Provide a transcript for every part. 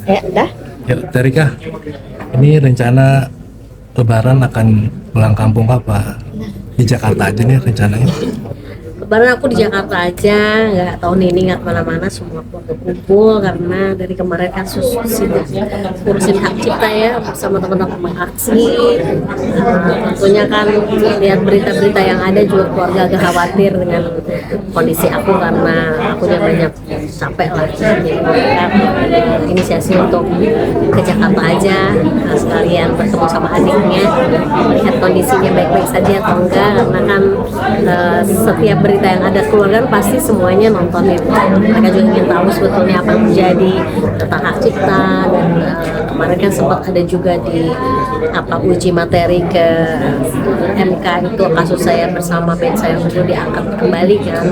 Dah. Ya, Terika, ini rencana Lebaran akan pulang kampung apa? Di Jakarta aja nih rencananya. Lebaran aku di Jakarta aja, nggak tahun ini nggak kemana-mana, semua keluarga kumpul karena dari kemarin kan sibuk ngurusin hak cipta ya bersama teman-teman aksi. Tentunya kan lihat berita-berita yang ada juga keluarga agak khawatir dengan kondisi aku karena aku banyak capek lah. Jadi mereka inisiasi untuk ke Jakarta aja, sekalian bertemu sama adiknya, melihat kondisinya baik-baik saja atau enggak, karena kan setiap berita yang ada keluar kan pasti semuanya nontonin. Mereka juga ingin tahu sebetulnya apa yang terjadi tentang hak cipta, dan kemarin kan sempat ada juga di uji materi ke MK itu kasus saya bersama band saya perlu diangkat kembali kan,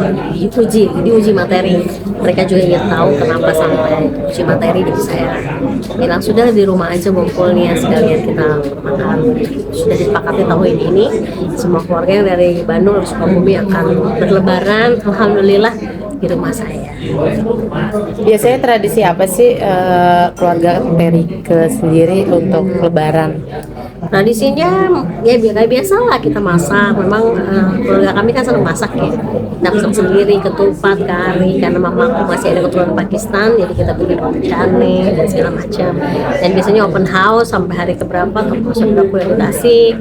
diuji materi. Mereka juga ingin tahu kenapa sampai uji materi, jadi saya bilang sudah di rumah aja ngumpulnya, sekalian kita makan. Sudah disepakati tahun ini semua keluarga yang dari Bandung harus Sukabumi akan berlebaran, alhamdulillah di rumah saya. Biasanya tradisi apa sih keluarga Terika sendiri untuk Lebaran? Tradisinya ya kayak biasa lah, kita masak. Memang keluarga kami kan sering masak ya, kita masak sendiri ketupat, kari, karena mamaku masih ada keturunan Pakistan, jadi kita bikin roti canai dan segala macam. Dan biasanya open house sampai hari keberapa, termasuk aku yang di Tasik,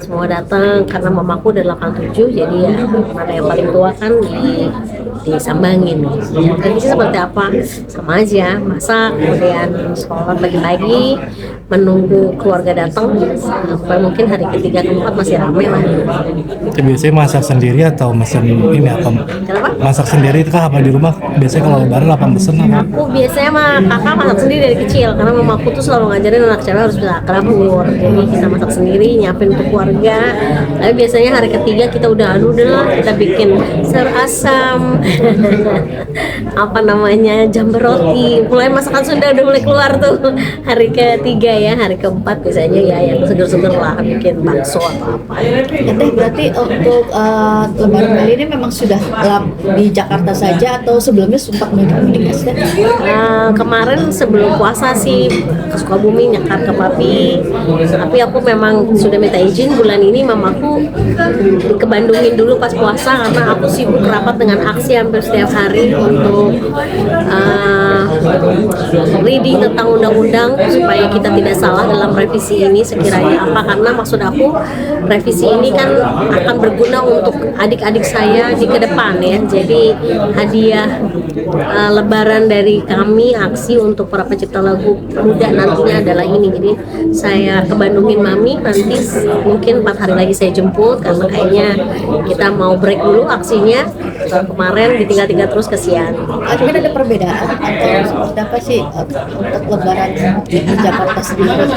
semua datang karena mamaku udah 87, jadi ya mana yang paling tua kan disambangin. Tradisi seperti apa? Sama aja, masak, kemudian sholat pagi-pagi, menunggu keluarga datang sampai mungkin hari ketiga keempat masih ramai lah. Biasanya masak sendiri atau mesen ini apa? Kenapa? Masak sendiri itu kah apa di rumah? Biasanya kalau Lebaran apa mesen apa? Aku biasanya mah kakak masak sendiri dari kecil karena mamaku tuh selalu ngajarin anak cewek harus bisa dapur. Jadi kita masak sendiri, nyiapin untuk keluarga. Tapi biasanya hari ketiga kita udah kita bikin sayur asam, apa namanya, jamber roti. Mulai masakan Sunda udah mulai keluar tuh hari ketiga ya, hari keempat biasanya ya yang seger-seger lah, bikin bakso atau apa. Berarti untuk Lebaran kali ini memang sudah di Jakarta saja atau sebelumnya sempat mudik ya? Kemarin sebelum puasa sih ke Sukabumi nyekar ke papi, tapi aku memang sudah minta izin bulan ini mamaku ke Bandungin dulu pas puasa karena aku sibuk rapat dengan aksi hampir setiap hari untuk reading tentang undang-undang supaya kita tidak salah dalam revisi ini sekiranya apa, karena maksud aku revisi ini kan akan berguna untuk adik-adik saya di ke depan ya. Jadi hadiah Lebaran dari kami aksi untuk para pencipta lagu muda nantinya adalah ini. Jadi saya ke Bandungin mami, nanti mungkin 4 hari lagi saya jemput karena kayaknya kita mau break dulu aksinya. Kemarin ditinggal-tinggal terus kesian. Mungkin ada perbedaan atau apa sih untuk Lebaran di Jakarta sendiri?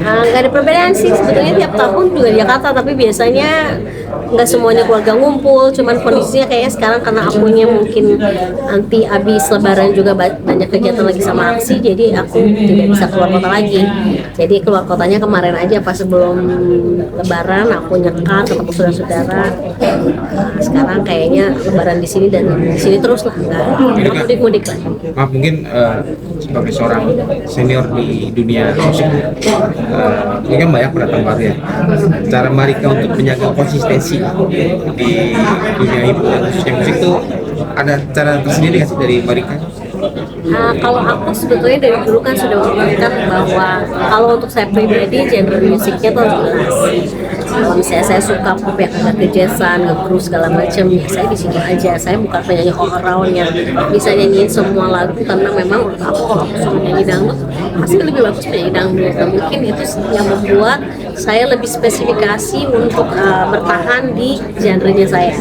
Nggak ada perbedaan sih sebetulnya, tiap tahun juga di Jakarta, tapi biasanya nggak semuanya keluarga ngumpul. Cuman kondisinya kayaknya sekarang karena akunya mungkin nanti habis Lebaran juga banyak kegiatan lagi sama aksi, jadi aku tidak bisa keluar kota lagi. Jadi keluar kotanya kemarin aja pas sebelum Lebaran, aku nyekar ketemu saudara-saudara. Sekarang kayaknya Lebaran di sini dan di sini terus lah, nggak mudik-mudik lagi. Maaf, mungkin sebagai seorang senior di dunia musik, ini kan banyak pendatang baru ya. Cara Marika untuk menjaga konsistensi di dunia hip hop khususnya musik tuh ada cara tersendiri nggak sih dari Marika? Kalau aku sebetulnya dari dulu kan sudah mengatakan bahwa kalau untuk saya pribadi genre musiknya tuh harus jelas. Kalau misalnya saya suka pop yang agak ke-jazzan, nge-cruise segala macam, ya saya di situ aja. Saya bukan penyanyi all around yang bisa nyanyiin semua lagu, karena memang menurut aku kalau aku suruh nyanyi dangdut pasti lebih bagus penyanyi dangdut. Nah, mungkin itu yang membuat saya lebih spesifikasi untuk bertahan di genrenya saya,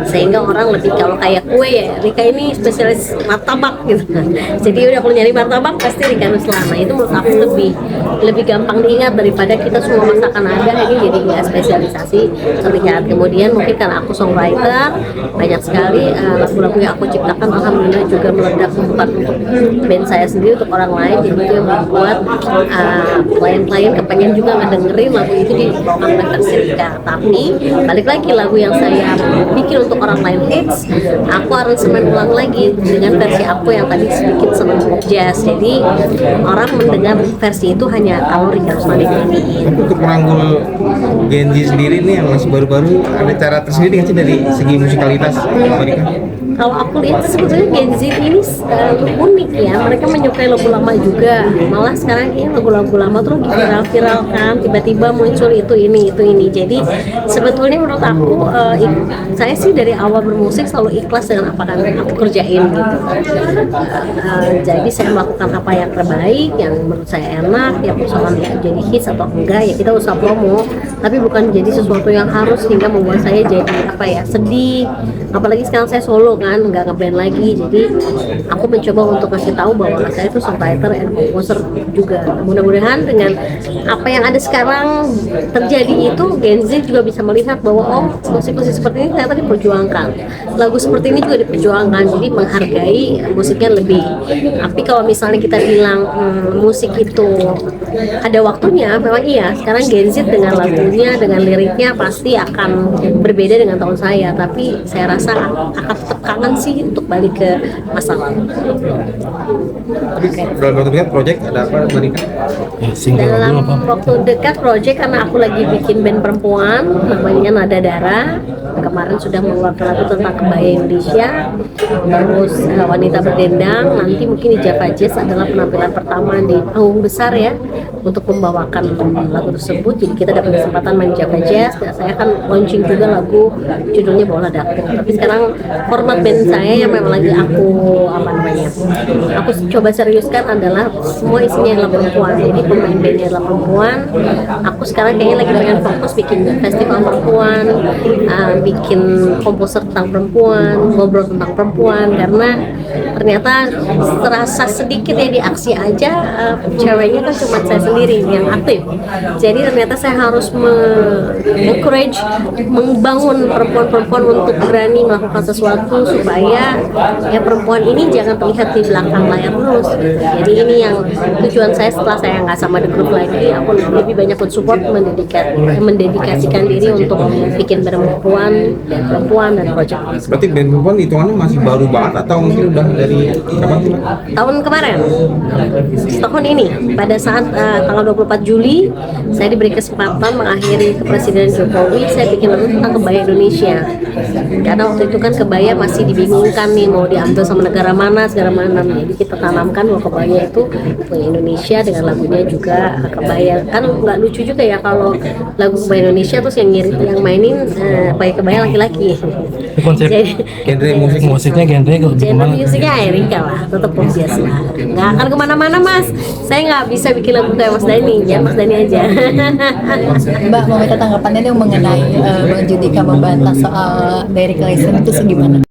sehingga orang lebih kalau kayak kue ya, Rika ini spesialis martabak gitu. Jadi udah kalau nyari martabak pasti Rika Nuslana. Itu menurut aku lebih gampang diingat daripada kita semua masakan ada. Ini jadi nggak spesialisasi terlihat. Kemudian mungkin karena aku songwriter, banyak sekali lagu-lagu yang aku ciptakan alhamdulillah juga meledak, bukan untuk band saya sendiri, untuk orang lain. Jadi itu yang membuat klien-klien kepengen juga ngedengerin lagu itu dibawakan oleh versi Rika. Tapi balik lagi, lagu yang saya bikin untuk orang lain hits, aku aransemen ulang lagi dengan versi aku yang tadi sedikit seneng pop jazz. Jadi orang mendengar versi itu hanya kalau Rika Ruslanti nyanyiin. Untuk merangkul Gen Z sendiri nih yang masih baru-baru, ada cara tersendiri nggak sih dari segi musikalitas Mbak Rika? Kalau aku lihat sebetulnya Gen Z ini unik ya, mereka menyukai lagu lama juga. Malah sekarang kayaknya lagu-lagu lama tuh lagi viral-viral kan, tiba-tiba muncul itu ini. Jadi sebetulnya menurut aku, saya sih dari awal bermusik selalu ikhlas dengan apa yang aku kerjain gitu. Jadi saya melakukan apa yang terbaik, yang menurut saya enak, ya persoalan ya jadi hits atau enggak ya kita usaha promo, tapi bukan jadi sesuatu yang harus sehingga membuat saya jadi apa ya sedih. Apalagi sekarang saya solo kan, nggak ngeband lagi, jadi aku mencoba untuk kasih tahu bahwa saya itu songwriter and composer juga. Mudah-mudahan dengan apa yang ada sekarang terjadi itu, Gen Z juga bisa melihat bahwa oh, musik-musik seperti ini ternyata diperjuangkan, lagu seperti ini juga diperjuangkan, jadi menghargai musiknya lebih. Tapi kalau misalnya kita bilang musik itu ada waktunya, memang iya. Sekarang Gen Z dengan lagunya, dengan liriknya pasti akan berbeda dengan tahun saya, tapi saya rasa akan tetap kangen sih untuk balik ke masa lalu. Dalam waktu dekat project ada apa Mbak Rika? Single Dalam lagu apa? waktu dekat project, karena aku lagi bikin band perempuan namanya Nada Darah. Kemarin sudah mengeluarkan lagu tentang kebaya Indonesia, terus wanita berdendang. Nanti mungkin di Java Jazz adalah penampilan pertama di panggung besar ya untuk membawakan lagu tersebut. Jadi kita dapat kesempatan main Java Jazz. Dan saya akan launching juga lagu judulnya Bola Dapur. Tapi sekarang format band saya yang memang lagi aku coba seriuskan adalah semua isinya adalah perempuan. Jadi pemain bandnya adalah perempuan. Aku sekarang kayaknya lagi pengen fokus bikin festival perempuan, bikin komposer tentang perempuan, ngobrol tentang perempuan, karena ternyata terasa sedikit ya di aksi aja ceweknya kan cuma saya sendiri yang aktif. Jadi ternyata saya harus encourage, membangun perempuan-perempuan untuk berani melakukan sesuatu supaya ya perempuan ini jangan terlihat di belakang layar terus. Jadi ini yang tujuan saya setelah saya nggak sama The Group lagi, aku lebih banyak mensupport, mendedikasikan diri untuk bikin perempuan dan project. Berarti band perempuan hitungannya masih baru banget atau mungkin udah dari kapan sih? Tahun kemarin, tahun ini pada saat tanggal 24 Juli saya diberi kesempatan mengakhiri Presiden Jokowi, saya bikin lagu tentang kebaya Indonesia. Karena waktu itu kan kebaya masih dibingungkan nih mau diambil sama negara mana, jadi kita tanamkan bahwa kebaya itu punya Indonesia dengan lagunya juga kebaya. Kan nggak lucu juga ya kalau lagu kebaya Indonesia terus yang mainin kebaya laki-laki. Konsep Genre musiknya genre Genre gimana? musiknya Erika lah, tetap pop jazz lah. Nggak akan kemana-mana mas. Saya nggak bisa bikin lagu kayak Mas Dani, jangan Mas Dani aja. Mbak mau minta tanggapannya nih mengenai Bang Judika membantah soal Derek Lison itu segimana?